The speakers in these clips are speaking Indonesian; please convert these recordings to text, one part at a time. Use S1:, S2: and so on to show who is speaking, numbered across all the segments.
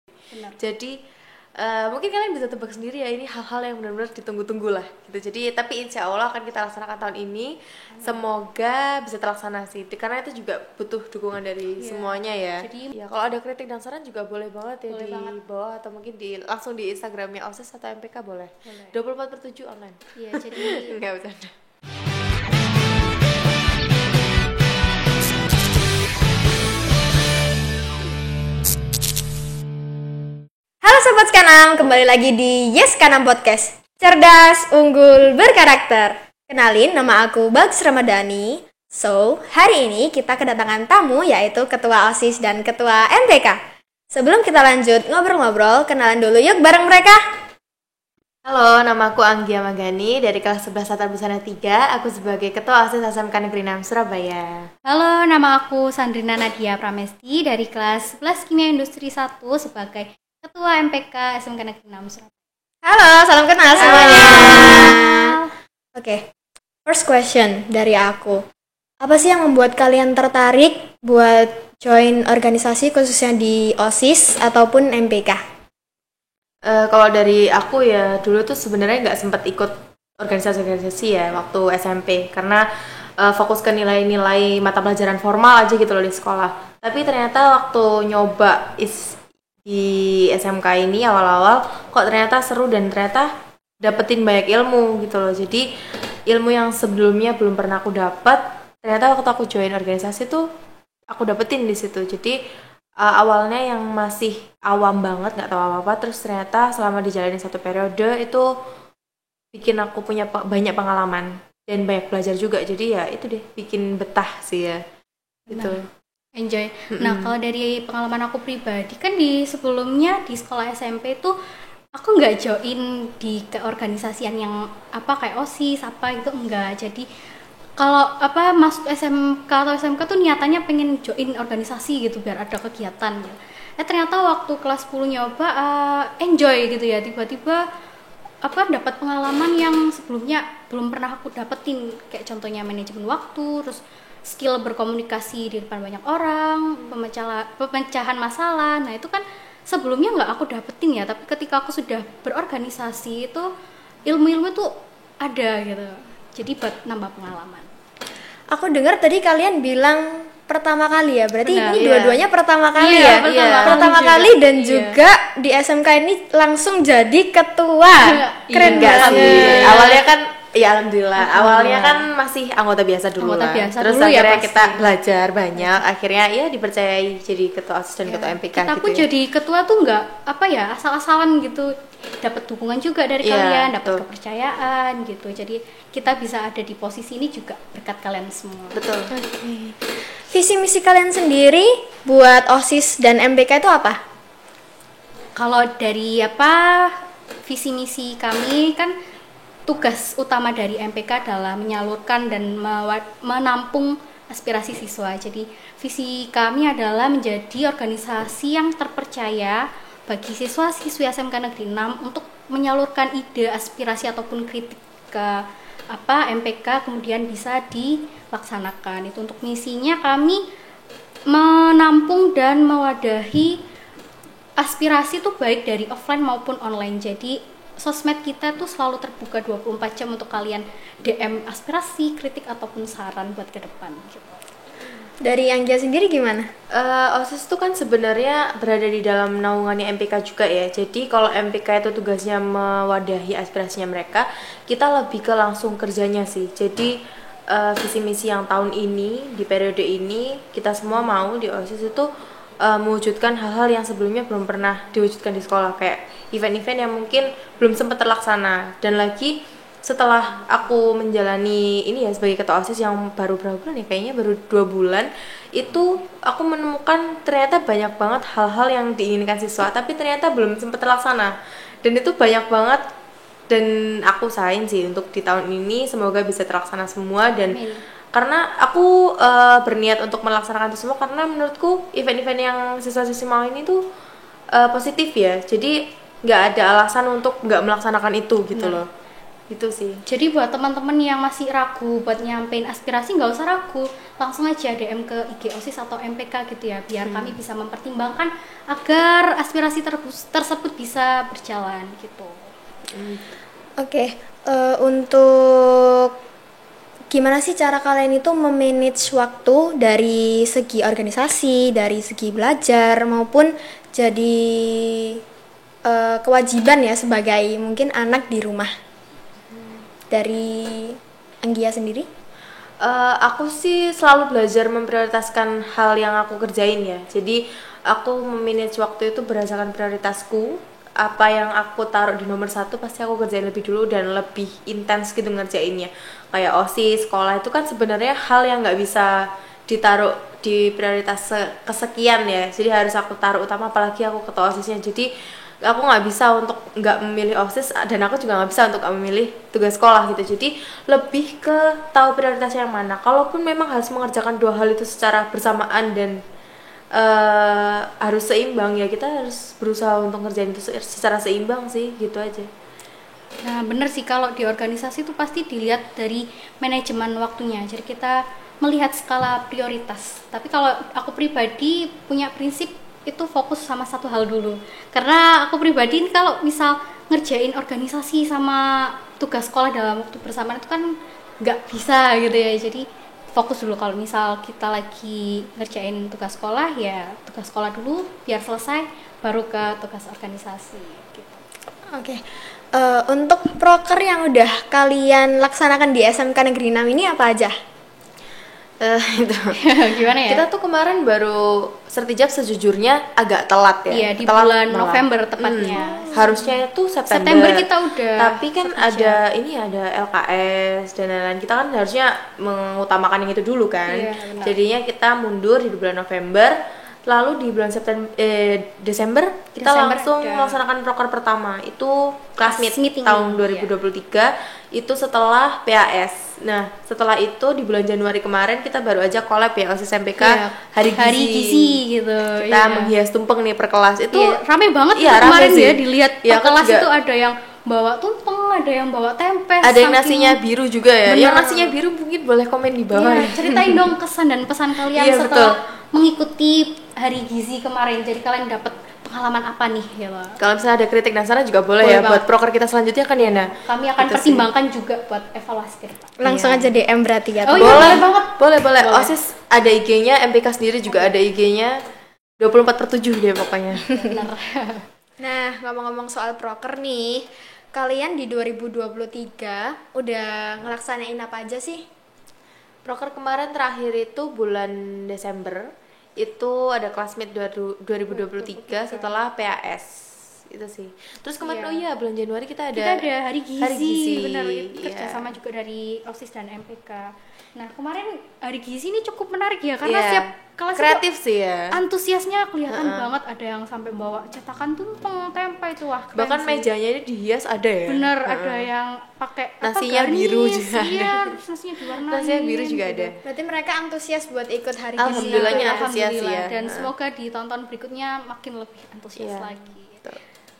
S1: Benar.
S2: Jadi mungkin kalian bisa tebak sendiri ya, ini hal-hal yang benar-benar ditunggu-tunggu lah gitu. Jadi tapi insya Allah akan kita laksanakan tahun ini. Semoga bisa terlaksana sih, karena itu juga butuh dukungan dari semuanya ya.
S1: Jadi
S2: ya kalau ada kritik dan saran juga boleh banget ya,
S1: boleh
S2: di
S1: banget.
S2: bawah atau mungkin langsung di Instagramnya OSIS atau MPK boleh. 24/7 online.
S1: Iya, jadi
S2: Nggak bercanda.
S3: Halo Sobat Skanam, kembali lagi di Yes Skanam Podcast. Cerdas, unggul, berkarakter. Kenalin, nama aku Bagus Ramadhani. So, hari ini kita kedatangan tamu yaitu Ketua OSIS dan Ketua MPK. Sebelum kita lanjut ngobrol-ngobrol, kenalan dulu yuk bareng mereka.
S2: Halo, nama aku Anggia Magani dari kelas 11 Tata Busana 3. Aku sebagai Ketua OSIS SMK Negeri 6 Surabaya.
S1: halo, nama aku Sandrina Nadia Pramesti dari kelas 11 Kimia Industri 1 sebagai Ketua MPK SMK Negeri 6 Surabaya.
S3: Halo, salam kenal semuanya. Oke, first question dari aku. Apa sih yang membuat kalian tertarik buat join organisasi khususnya di OSIS ataupun MPK?
S2: Kalau dari aku ya, dulu tuh sebenarnya nggak sempat ikut organisasi-organisasi ya waktu SMP, karena fokus ke nilai-nilai mata pelajaran formal aja gitu loh di sekolah. Tapi ternyata waktu nyoba di SMK ini awal-awal, kok ternyata seru dan ternyata dapetin banyak ilmu gitu loh. Jadi ilmu yang sebelumnya belum pernah aku dapat, ternyata waktu aku join organisasi tuh aku dapetin di situ. Jadi awalnya yang masih awam banget, nggak tahu apa-apa, terus ternyata selama dijalanin satu periode itu bikin aku punya banyak pengalaman dan banyak belajar juga. Jadi ya itu deh, bikin betah sih ya gitu.
S1: Enjoy. Nah, kalau dari pengalaman aku pribadi kan di sebelumnya di sekolah SMP tuh aku nggak join di keorganisasian yang apa kayak OSIS apa gitu, enggak. Jadi kalau apa masuk SMK atau SMK tuh niatannya pengen join organisasi gitu biar ada kegiatan ya. Ternyata waktu kelas 10 nyoba enjoy gitu ya, tiba-tiba apa dapat pengalaman yang sebelumnya belum pernah aku dapetin, kayak contohnya manajemen waktu, terus skill berkomunikasi di depan banyak orang, pemecahan masalah. Nah itu kan sebelumnya nggak aku dapetin ya, tapi ketika aku sudah berorganisasi itu ilmu-ilmu itu ada gitu, jadi buat nambah pengalaman.
S3: Aku dengar tadi kalian bilang pertama kali ya, berarti
S1: Benar,
S3: ini
S2: iya.
S3: dua-duanya pertama kali
S1: Iya,
S3: ya?
S1: pertama kali
S3: kali
S1: juga.
S3: dan
S1: Iya.
S3: juga di SMK ini langsung jadi ketua. Keren
S1: Iya,
S2: Enggak sih.
S3: banget.
S2: Awalnya kan ya alhamdulillah. Awalnya kan masih anggota biasa dulu
S1: Anggota
S2: lah.
S1: biasa
S2: Terus
S1: dulu ya
S2: akhirnya
S1: pasti.
S2: kita belajar banyak. Akhirnya ya dipercayai jadi ketua OSIS dan ketua MPK
S1: Kita
S2: gitu
S1: pun
S2: ya.
S1: jadi ketua tuh nggak apa ya asal-asalan gitu, dapat dukungan juga dari
S2: Iya,
S1: kalian, dapat
S2: betul.
S1: kepercayaan gitu. Jadi kita bisa ada di posisi ini juga berkat kalian semua.
S2: Betul.
S3: Visi misi kalian sendiri buat OSIS dan MPK itu apa?
S1: Kalau dari apa visi misi kami kan tugas utama dari MPK adalah menyalurkan dan menampung aspirasi siswa. Jadi visi kami adalah menjadi organisasi yang terpercaya bagi siswa-siswi SMK Negeri 6 untuk menyalurkan ide, aspirasi ataupun kritik ke apa MPK kemudian bisa dilaksanakan. Itu untuk misinya kami menampung dan mewadahi aspirasi tuh baik dari offline maupun online. Jadi sosmed kita tuh selalu terbuka 24 jam untuk kalian DM aspirasi, kritik ataupun saran buat ke depan gitu.
S3: Dari Anggia sendiri gimana?
S2: OSIS itu kan sebenarnya berada di dalam naungannya MPK juga ya. Jadi kalau MPK itu tugasnya mewadahi aspirasinya mereka, kita lebih ke langsung kerjanya sih. Jadi visi misi yang tahun ini di periode ini kita semua mau di OSIS itu mewujudkan hal-hal yang sebelumnya belum pernah diwujudkan di sekolah, kayak event-event yang mungkin belum sempat terlaksana. Dan lagi setelah aku menjalani ini ya sebagai ketua OSIS yang baru berapa bulan ya, kayaknya baru 2 bulan, itu aku menemukan ternyata banyak banget hal-hal yang diinginkan siswa tapi ternyata belum sempat terlaksana. Dan itu banyak banget, dan aku usahain sih untuk di tahun ini semoga bisa terlaksana semua. Dan karena aku berniat untuk melaksanakan itu semua karena menurutku event-event yang siswa-siswi mau ini tuh positif ya. Jadi nggak ada alasan untuk nggak melaksanakan itu gitu loh. Gitu sih.
S1: Jadi buat teman-teman yang masih ragu buat nyampein aspirasi, nggak usah ragu, langsung aja DM ke IG OSIS atau MPK gitu ya, biar kami bisa mempertimbangkan agar aspirasi tersebut bisa berjalan gitu.
S3: Oke, untuk gimana sih cara kalian itu memanage waktu dari segi organisasi, dari segi belajar maupun jadi kewajiban ya sebagai mungkin anak di rumah? Dari Anggia sendiri?
S2: Aku sih selalu belajar memprioritaskan hal yang aku kerjain ya. Jadi aku memanage waktu itu berdasarkan prioritasku. Apa yang aku taruh di nomor 1 pasti aku kerjain lebih dulu dan lebih intens gitu ngerjainnya. Kayak OSIS, sekolah itu kan sebenarnya hal yang nggak bisa ditaruh di prioritas kesekian ya. Jadi harus aku taruh utama, apalagi aku ketua OSISnya. Jadi aku nggak bisa untuk nggak memilih OSIS dan aku juga nggak bisa untuk nggak memilih tugas sekolah gitu. Jadi lebih ke tahu prioritasnya yang mana. Kalaupun memang harus mengerjakan dua hal itu secara bersamaan dan harus seimbang ya, kita harus berusaha untuk ngerjain itu secara seimbang sih, gitu aja.
S1: Nah bener sih, kalau di organisasi itu pasti dilihat dari manajemen waktunya, jadi kita melihat skala prioritas. Tapi kalau aku pribadi punya prinsip itu fokus sama satu hal dulu, karena aku pribadi ini kalau misal ngerjain organisasi sama tugas sekolah dalam waktu bersamaan itu kan nggak bisa gitu ya. Jadi fokus dulu, kalau misal kita lagi ngerjain tugas sekolah ya tugas sekolah dulu biar selesai, baru ke tugas organisasi gitu.
S3: Oke. Untuk proker yang udah kalian laksanakan di SMK Negeri 6 ini apa aja?
S2: Itu
S1: Gimana ya?
S2: kita tuh kemarin baru sertijab, sejujurnya agak telat ya.
S1: Iya, di
S2: Telat
S1: bulan
S2: malah.
S1: November tepatnya.
S2: Harusnya itu September.
S1: September kita udah
S2: Tapi kan
S1: sertijab.
S2: ada LKS dan lain-lain. Kita kan harusnya mengutamakan yang itu dulu kan.
S1: Iya, benar.
S2: Jadinya kita mundur di bulan November. Lalu di bulan Desember kita
S1: Desember
S2: langsung
S1: ada.
S2: melaksanakan proker pertama. Itu class
S1: Class
S2: meet
S1: meeting,
S2: tahun
S1: iya.
S2: 2023. Itu setelah PAS. Nah, setelah itu di bulan Januari kemarin kita baru aja collab ya OSIS MPK
S1: Iya,
S2: hari
S1: gizi gitu.
S2: Kita
S1: Iya.
S2: menghias tumpeng nih per kelas. Itu
S1: Iya, rame banget
S2: iya,
S1: tuh
S2: rame
S1: kemarin
S2: sih.
S1: ya, dilihat
S2: Iya,
S1: per
S2: aku
S1: kelas
S2: juga.
S1: itu ada yang bawa tumpeng, ada yang bawa tempe,
S2: Ada yang
S1: saking-
S2: nasinya biru juga ya.
S1: Bener.
S2: Yang nasinya biru mungkin boleh komen di bawah
S1: Iya,
S2: ya.
S1: ceritain dong kesan dan pesan kalian
S2: Iya,
S1: setelah
S2: betul.
S1: mengikuti hari gizi kemarin. Jadi kalian dapat pengalaman apa nih gitu.
S2: Kalau misalnya ada kritik dan saran juga boleh,
S1: Boleh
S2: ya
S1: banget.
S2: buat proker kita selanjutnya kan ya, Nah.
S1: Kami akan
S2: Gitu sih.
S1: pertimbangkan juga buat evaluasi ke depan.
S3: Langsung aja DM berarti ya.
S1: Oh iya, boleh banget.
S2: Boleh.
S1: Boleh.
S2: OSIS ada IG-nya, MPK sendiri juga ada IG-nya. 24/7 dia pokoknya.
S1: Benar.
S3: Nah, ngomong-ngomong soal proker nih, kalian di 2023 udah ngelaksanain apa aja sih?
S2: Proker kemarin terakhir itu bulan Desember. Itu ada classmate 2023 setelah PAS. Itu sih. Terus kemarin
S1: Iya.
S2: bulan Januari kita ada
S1: Kita ada hari gizi, benar, itu
S2: Iya.
S1: kerjasama juga dari OSIS dan MPK. Nah kemarin hari gizi ini cukup menarik ya, karena
S2: Iya.
S1: setiap kelas
S2: kreatif
S1: itu
S2: sih ya.
S1: antusiasnya kelihatan banget. Ada yang sampai bawa cetakan tumpeng, tempe, itu wah keren
S2: Bahkan
S1: sih.
S2: mejanya ini dihias ada ya.
S1: Bener, ada yang pakai
S2: Nasinya
S1: garnish,
S2: biru juga ada.
S1: iya, terus nasinya diwarnain.
S2: Nasinya biru juga
S1: gitu.
S2: ada.
S3: Berarti mereka antusias buat ikut hari gizi.
S2: Alhamdulillahnya
S1: Iya,
S2: antusias
S1: alhamdulillah.
S2: ya.
S1: Dan semoga di tahun-tahun berikutnya makin lebih antusias
S2: Iya,
S1: lagi.
S2: betul.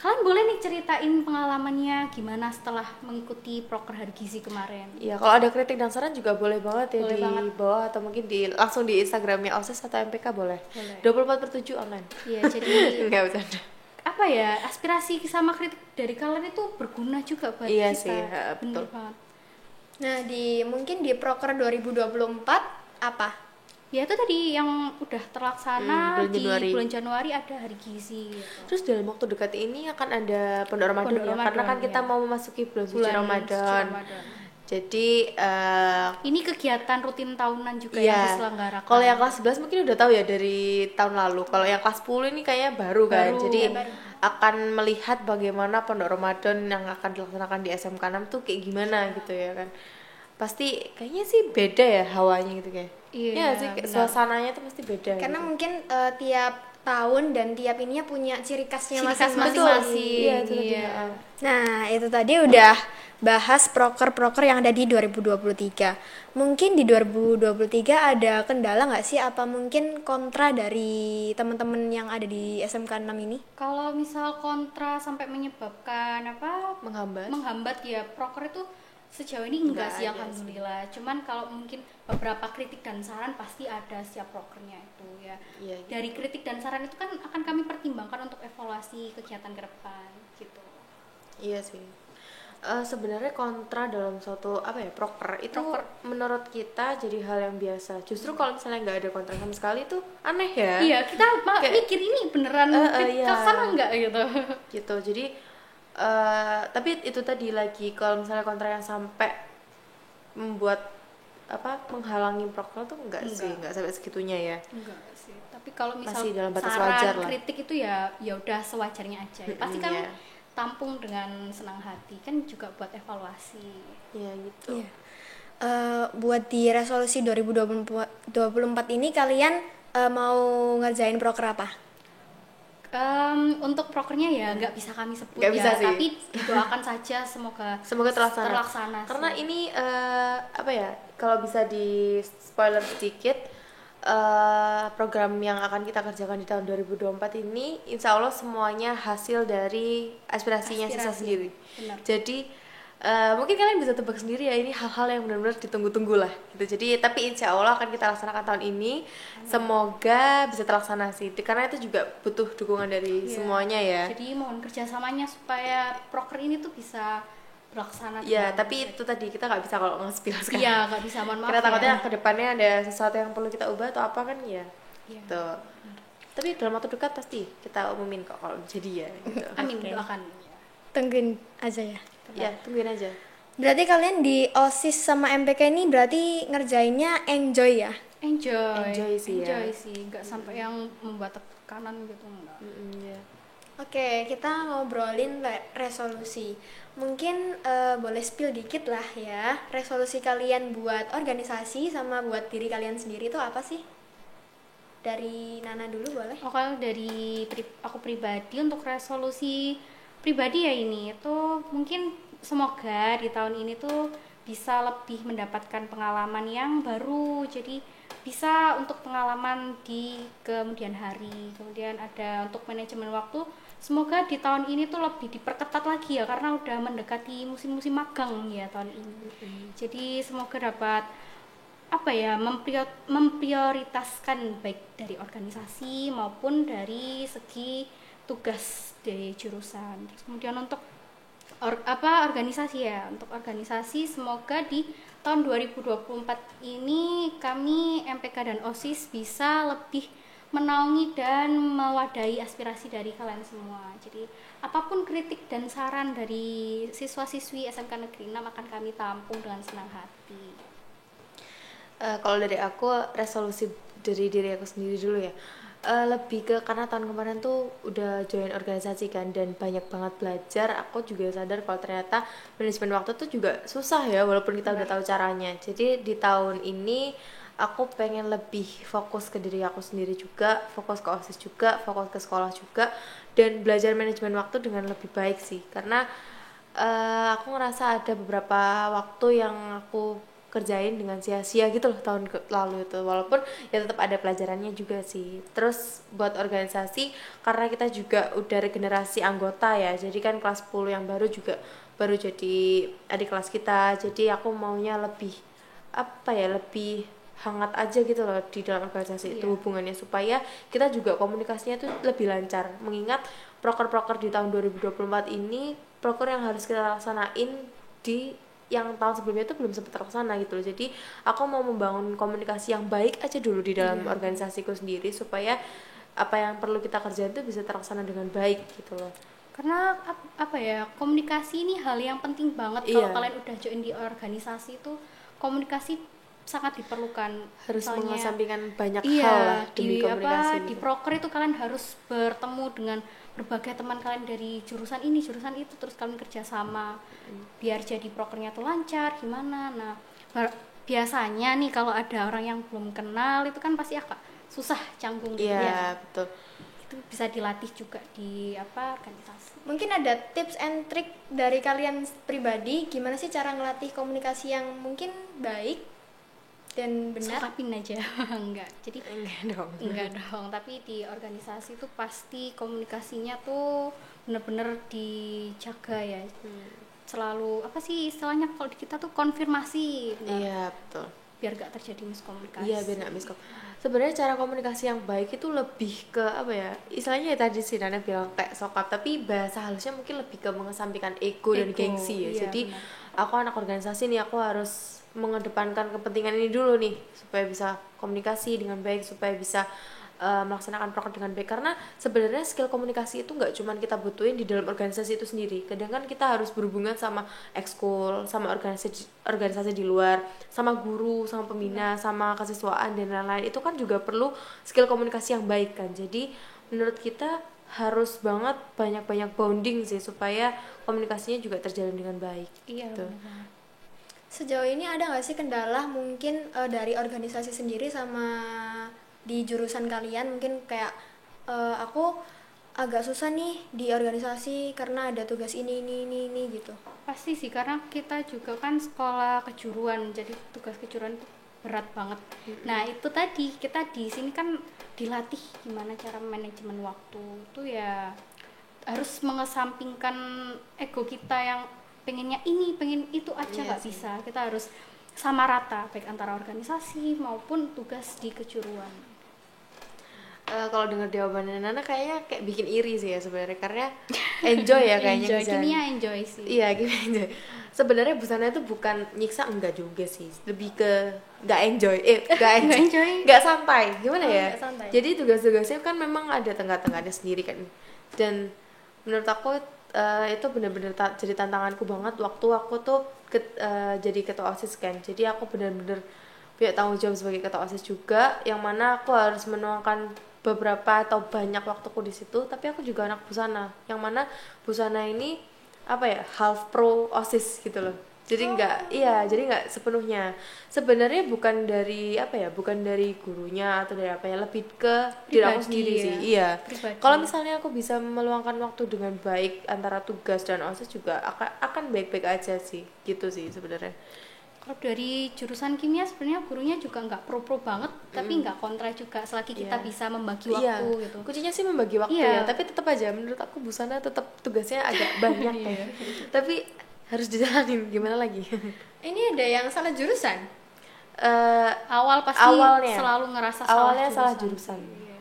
S1: Kalian boleh nih ceritain pengalamannya gimana setelah mengikuti proker hari gizi kemarin.
S2: Iya, kalau ada kritik dan saran juga boleh banget ya
S1: Boleh
S2: di
S1: banget.
S2: bawah atau mungkin langsung di Instagramnya OSIS atau MPK boleh.
S1: Boleh.
S2: 24/7 online.
S1: Iya, jadi
S2: Enggak bercanda.
S1: apa ya, aspirasi sama kritik dari kalian itu berguna juga buat
S2: Iya
S1: kita.
S2: sih,
S1: Bener
S2: betul.
S1: banget.
S3: Nah, mungkin di proker 2024 apa?
S1: Ya itu tadi yang udah terlaksana
S2: bulan
S1: di
S2: Januari.
S1: bulan Januari ada hari gizi gitu.
S2: Terus dalam waktu dekat ini akan ada Pondok Ramadan
S1: Pondok
S2: ya, karena kan
S1: Ramadan,
S2: kita
S1: ya.
S2: mau memasuki bulan suci
S1: Bulan
S2: Ramadan.
S1: suci Ramadan.
S2: Jadi
S1: Ini kegiatan rutin tahunan juga
S2: iya.
S1: yang diselenggarakan.
S2: Kalau yang kelas 11 mungkin udah tahu ya dari tahun lalu. Kalau yang kelas 10 ini kayaknya baru kan.
S1: Baru,
S2: Jadi
S1: ya, baru.
S2: akan melihat bagaimana Pondok Ramadan yang akan dilaksanakan di SMK 6 tuh kayak gimana gitu ya kan. Pasti kayaknya sih beda ya hawanya gitu kayak.
S1: Iya,
S2: Iya sih, kayak
S1: benar.
S2: suasananya tuh pasti beda.
S3: Karena
S2: gitu.
S3: mungkin tiap tahun dan tiap ininya punya ciri khasnya
S1: Ciri khas
S3: masing-masing.
S1: masing-masing.
S2: Iya, itu tadi.
S1: Iya.
S3: Nah, itu tadi udah bahas proker-proker yang ada di 2023. Mungkin di 2023 ada kendala nggak sih? Apa mungkin kontra dari teman-teman yang ada di SMK 6 ini?
S1: Kalau misal kontra sampai menyebabkan apa
S2: Menghambat.
S1: menghambat ya, proker itu Sejauh ini enggak sih,
S2: ada
S1: alhamdulillah. Cuman kalau mungkin beberapa kritik dan saran pasti ada setiap prokernya itu ya.
S2: Iya, gitu.
S1: Dari kritik dan saran itu kan akan kami pertimbangkan untuk evaluasi kegiatan ke depan gitu.
S2: Iya sih. Sebenarnya kontra dalam suatu proker itu menurut kita jadi hal yang biasa. Justru kalau misalnya nggak ada kontra sama sekali itu aneh ya.
S1: Iya, kita mikir ini beneran
S2: iya.
S1: sana enggak gitu.
S2: Gitu. Jadi tapi itu tadi lagi kalau misalnya kontra yang sampai membuat menghalangi proker tuh enggak sih, enggak sampai segitunya ya.
S1: Enggak sih. Tapi kalau misal
S2: masih dalam batas
S1: saran,
S2: wajar lah.
S1: kritik itu ya udah sewajarnya aja. Pasti kan tampung dengan senang hati, kan juga buat evaluasi.
S2: Ya gitu.
S3: Iya. Buat di resolusi 2024 ini kalian mau ngerjain proker apa?
S1: Untuk prokernya ya nggak bisa kami sebut
S2: Nggak
S1: ya,
S2: bisa sih.
S1: tapi doakan saja semoga terlaksana sih.
S2: Karena ini kalau bisa di spoiler sedikit, program yang akan kita kerjakan di tahun 2024 ini insya Allah semuanya hasil dari aspirasinya siswa sendiri.
S1: Benar.
S2: Jadi mungkin kalian bisa tebak sendiri ya, ini hal-hal yang benar-benar ditunggu-tunggu lah gitu. Jadi tapi insya Allah akan kita laksanakan tahun ini. Semoga bisa terlaksana sih, karena itu juga butuh dukungan dari semuanya ya.
S1: Jadi mohon kerjasamanya supaya proker ini tuh bisa terlaksana.
S2: Ya, tapi itu tadi kita nggak bisa kalau nge-spill sekarang.
S1: Iya, nggak bisa, mohon maaf.
S2: Karena takutnya kedepannya ada sesuatu yang perlu kita ubah atau apa kan ya. Gitu. Tapi dalam waktu dekat pasti kita umumin kok kalau jadi ya. Gitu.
S1: Amin, doakan.
S3: Tungguin aja ya.
S2: Ya, tungguin aja.
S3: Berarti kalian di OSIS sama MPK ini berarti ngerjainnya enjoy ya?
S1: Enjoy
S2: sih ya.
S1: nggak sampai yang membuat tekanan gitu, enggak.
S2: Ya.
S3: Oke, kita ngobrolin resolusi. Mungkin boleh spill dikit lah ya. Resolusi kalian buat organisasi sama buat diri kalian sendiri itu apa sih? Dari Nana dulu boleh?
S1: Kalau dari aku pribadi, untuk resolusi pribadi ya ini itu mungkin semoga di tahun ini tuh bisa lebih mendapatkan pengalaman yang baru. Jadi bisa untuk pengalaman di kemudian hari, kemudian ada untuk manajemen waktu. Semoga di tahun ini tuh lebih diperketat lagi ya, karena udah mendekati musim-musim magang ya tahun ini. Jadi semoga dapat memprioritaskan baik dari organisasi maupun dari segi tugas dari jurusan. Terus kemudian untuk organisasi ya, untuk organisasi semoga di tahun 2024 ini kami MPK dan OSIS bisa lebih menaungi dan mewadahi aspirasi dari kalian semua. Jadi apapun kritik dan saran dari siswa-siswi SMK Negeri 6 akan kami tampung dengan senang hati.
S2: Kalau dari aku, resolusi dari diri aku sendiri dulu ya, lebih ke karena tahun kemarin tuh udah join organisasi kan dan banyak banget belajar. Aku juga sadar kalau ternyata manajemen waktu tuh juga susah ya, walaupun kita udah tahu caranya. Jadi di tahun ini aku pengen lebih fokus ke diri aku sendiri juga, fokus ke OSIS juga, fokus ke sekolah juga, dan belajar manajemen waktu dengan lebih baik sih. Karena aku ngerasa ada beberapa waktu yang aku kerjain dengan sia-sia gitu loh tahun lalu itu, walaupun ya tetap ada pelajarannya juga sih. Terus buat organisasi, karena kita juga udah regenerasi anggota ya, jadi kan kelas 10 yang baru juga baru jadi adik kelas kita, jadi aku maunya lebih lebih hangat aja gitu loh di dalam organisasi itu hubungannya, supaya kita juga komunikasinya tuh lebih lancar. Mengingat proker-proker di tahun 2024 ini proker yang harus kita laksanain di yang tahun sebelumnya itu belum sempat terlaksana gitu loh. Jadi aku mau membangun komunikasi yang baik aja dulu di dalam organisasiku sendiri, supaya apa yang perlu kita kerjain itu bisa terlaksana dengan baik gitu loh.
S1: Karena komunikasi ini hal yang penting banget. Kalau kalian udah join di organisasi itu, komunikasi sangat diperlukan.
S2: Harus mengesampingkan banyak
S1: hal
S2: lah demi komunikasi.
S1: Di proker itu kalian harus bertemu dengan berbagai teman kalian dari jurusan ini, jurusan itu, terus kalian kerjasama biar jadi prokernya tuh lancar gimana. Nah, biasanya nih kalau ada orang yang belum kenal itu kan pasti agak susah, canggung gitu ya.
S2: Betul.
S1: Itu bisa dilatih juga di organisasi.
S3: Mungkin ada tips and trick dari kalian pribadi gimana sih cara ngelatih komunikasi yang mungkin baik dan benar?
S1: Sokapin aja. enggak
S2: Enggak
S1: dong, tapi di organisasi tuh pasti komunikasinya tuh bener-bener dijaga ya. selalu apa sih istilahnya kalau di kita tuh konfirmasi, benar.
S2: Iya, betul.
S1: Biar gak terjadi miskomunikasi.
S2: Iya, biar nggak miskom. Sebenarnya cara komunikasi yang baik itu lebih ke apa ya? Istilahnya ya tadi sih Nana bilang kayak sokap, tapi bahasa halusnya mungkin lebih ke mengesampingkan ego dan
S1: Ego,
S2: gengsi ya.
S1: iya,
S2: Jadi
S1: benar.
S2: aku anak organisasi nih, aku harus mengedepankan kepentingan ini dulu nih supaya bisa komunikasi dengan baik, supaya bisa melaksanakan proker dengan baik. Karena sebenarnya skill komunikasi itu nggak cuma kita butuhin di dalam organisasi itu sendiri. Kadang kan kita harus berhubungan sama ekskul, sama organisasi di luar, sama guru, sama pembina, sama kesiswaan dan lain-lain. Itu kan juga perlu skill komunikasi yang baik kan. Jadi menurut kita harus banget banyak-banyak bonding sih supaya komunikasinya juga terjalin dengan baik.
S1: Iya,
S2: gitu.
S1: benar.
S3: Sejauh ini ada nggak sih kendala mungkin dari organisasi sendiri sama di jurusan kalian? Mungkin kayak aku agak susah nih di organisasi karena ada tugas ini gitu.
S1: Pasti sih karena kita juga kan sekolah kejuruan, jadi tugas kejuruan itu berat banget. Nah itu tadi kita di sini kan dilatih gimana cara manajemen waktu itu ya, harus mengesampingkan ego kita yang pengennya ini pengen itu aja, nggak bisa. Kita harus sama rata baik antara organisasi maupun tugas di kejuruan.
S2: Kalau dengar jawabannya Nana kayaknya kayak bikin iri sih ya sebenarnya, karena enjoy ya kayaknya.
S1: Enjoy,
S2: bisa.
S1: kimia enjoy sih.
S2: Iya, gimana enjoy. Sebenarnya busana itu bukan nyiksa, enggak juga sih, lebih ke nggak enjoy, nggak santai, gimana ya?
S3: Nggak santai.
S2: Jadi tugas-tugasnya kan memang ada tengah-tengahnya sendiri kan, dan menurut aku itu benar-benar jadi tantanganku banget waktu aku tuh jadi ketua OSIS kan. Jadi aku benar-benar punya tanggung jawab sebagai ketua OSIS juga, yang mana aku harus menuangkan beberapa atau banyak waktuku di situ. Tapi aku juga anak busana, yang mana busana ini apa ya, half pro OSIS gitu loh. Jadi nggak sepenuhnya. Sebenarnya bukan dari apa ya, bukan dari gurunya atau dari apa ya, lebih ke diri aku sendiri
S1: ya.
S2: sih. Iya.
S1: Pribadi.
S2: Kalau misalnya aku bisa meluangkan waktu dengan baik antara tugas dan OSIS juga akan baik-baik aja sih. Gitu sih sebenarnya.
S1: Kalau dari jurusan kimia sebenarnya gurunya juga nggak pro banget, tapi nggak kontra juga selagi kita bisa membagi waktu gitu.
S2: Kuncinya sih membagi waktu ya, tapi tetap aja menurut aku busana tetap tugasnya agak banyak ya. Tapi harus dijalanin, gimana lagi?
S3: Ini ada yang salah jurusan?
S1: Awal pasti
S2: Awalnya.
S1: selalu ngerasa
S2: Awalnya salah jurusan.
S1: Iya.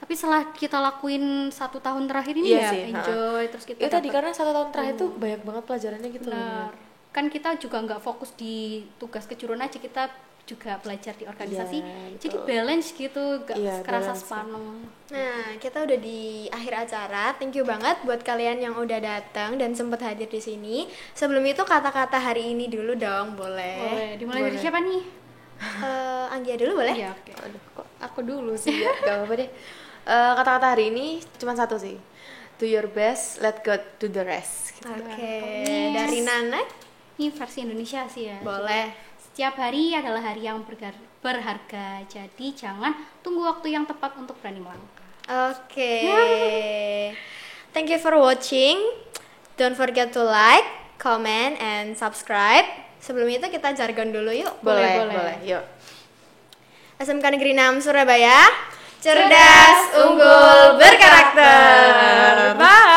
S1: Tapi setelah kita lakuin 1 tahun terakhir ini
S2: Iya
S1: ya
S2: sih,
S1: enjoy, terus kita
S2: itu tadi
S1: dapet-
S2: karena 1 tahun terakhir itu banyak banget pelajarannya gitu loh.
S1: Benar. Kan kita juga nggak fokus di tugas kejuruan aja, kita juga belajar di organisasi.
S2: Iya,
S1: Jadi
S2: betul.
S1: balance gitu, nggak
S2: Iya,
S1: kerasa
S2: balance.
S1: sepaneng.
S3: Nah, kita udah di akhir acara. Thank you banget buat kalian yang udah datang dan sempat hadir di sini. Sebelum itu kata-kata hari ini dulu dong, boleh?
S1: Boleh, dimulai dari siapa nih?
S3: Anggia dulu boleh?
S1: Iya, oke.
S2: Aduh, kok aku dulu sih ya, gak apa-apa deh. Kata-kata hari ini cuma satu sih. Do your best, let God do the rest. Gitu.
S3: Oke, dari Nana
S1: Ini versi Indonesia sih ya.
S3: boleh.
S1: Setiap hari adalah hari yang berharga, jadi jangan tunggu waktu yang tepat untuk berani melangkah.
S3: Oke. Thank you for watching. Don't forget to like, comment, and subscribe. Sebelum itu kita jargon dulu yuk.
S2: Boleh. Yuk.
S3: SMK Negeri 6 Surabaya. Cerdas, unggul, berkarakter. Bye.